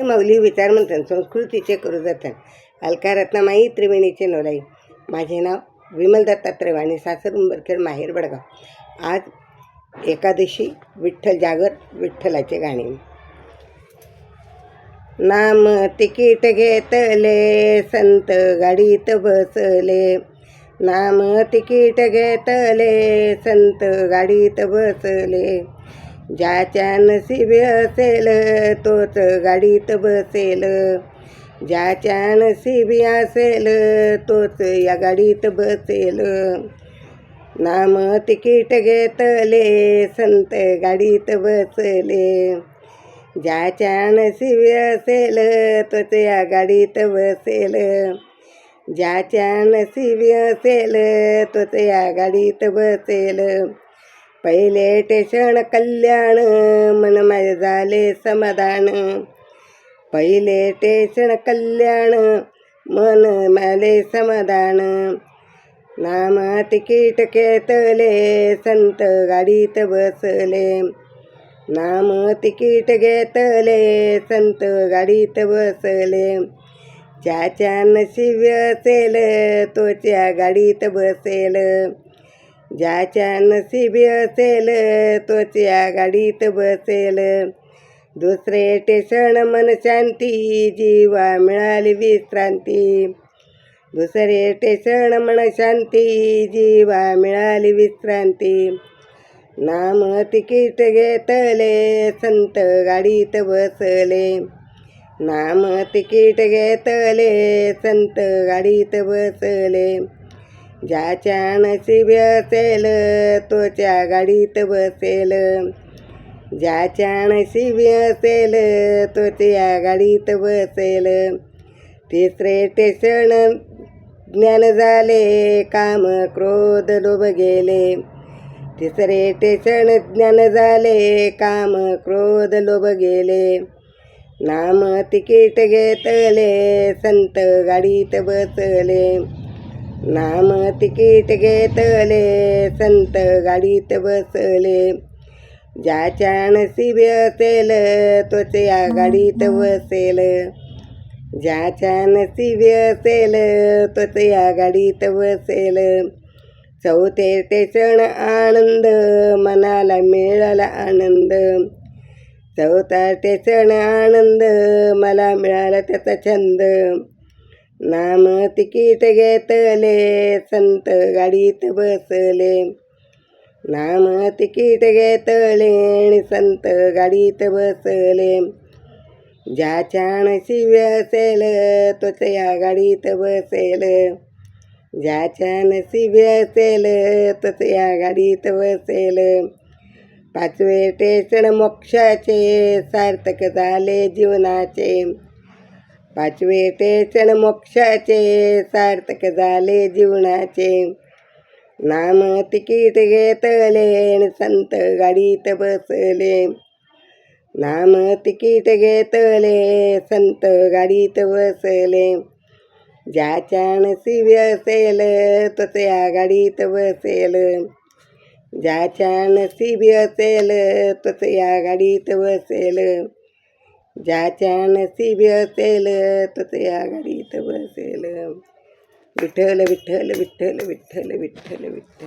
माऊली विचारमंथन संस्कृतीचे करू जतन. अलका रत्नामाई त्रिवेणीचे नोलाई. माझे नाव विमल दत्तात्रय वाणी, सासर उंबरखेड, माहेर बडगाव. आज एकादशी, विठ्ठल जागर, विठ्ठलाचे गाणे. नाम तिकीट घेतले, संत गाडीत बसले. नाम तिकीट घेतले, संत गाडीत बसले. ज्याच्या नशिबी असेल तोच गाडीत बसेल. ज्याच्या नशिबी असेल तोच या गाडीत बसेल. नाम तिकीट घेतले, संत गाडीत बसले. ज्याच्या नशिबी असेल तोच या गाडीत बसेल. ज्याच्या नशिबी असेल तोच या गाडीत बसेल. पहिले स्टेशन कल्याण, मन माझे झाले समाधान. पहिले स्टेशन कल्याण, मन माझे समाधान. नाम तिकीट घेतले, संत गाडीत बसले. नाम तिकीट घेतले, संत गाडीत बसले. ज्याच्या नशिबी असेल तोच या गाडीत बसेल. ज्याच्या नशिबी असेल तोच या गाडीत बसेल. दुसरे स्टेशन मन शांती, जीवा मिळाली विश्रांती. दुसरे स्टेशन मन शांती, जीवा मिळाली विश्रांती. नाम तिकीट घेतले, संत गाडीत बसले. नाम तिकीट घेतले, संत गाडीत बसले. ज्याच्या नशिबी असेल तोच या गाडीत बसेल. ज्याच्या नशिबी असेल तोच या गाडीत बसेल. तिसरे स्टेशन ज्ञान झाले, काम क्रोध लोभ गेले. तिसरे स्टेशन ज्ञान झाले, काम क्रोध लोभ गेले. नाम तिकीट घेतले, संत गाडीत बसले. नाम तिकीट घेतले, संत गाडीत बसले. ज्याच्या नशिबी असेल तोच या गाडीत बसेल. ज्याच्या नशिबी असेल तोच या गाडीत बसेल. चौथे स्टेशन आनंद, मनाला मिळाला आनंद. चौथा स्टेशन आनंद, मला मिळाला त्याचा छंद. नाम तिकीट घेतले, संत गाडीत बसले. नाम तिकीट घेतले, संत गाडीत बसले. ज्याच्या नशिबी असेल तोच या गाडीत बसेल. ज्याच्या नशिबी असेल तोच या गाडीत बसेल. पाचवे स्टेशन मोक्षाचे, सार्थक झाले जीवनाचे. पाचवे स्टेशन मोक्षाचे, सार्थक झाले जीवनाचे. नाम तिकीट घेतले, संत गाडीत बसले. नाम तिकीट घेतले, संत गाडीत बसले. ज्याच्या नशिबी असेल तोच या गाडीत बसेल. ज्याच्या नशिबी असेल तोच या गाडीत बसेल. ज्याच्या नशिबी असेल तोच या गाडीत बसेल. विठ्ठल विठ्ठल विठ्ठल विठ्ठल विठ्ठल विठ्ठल.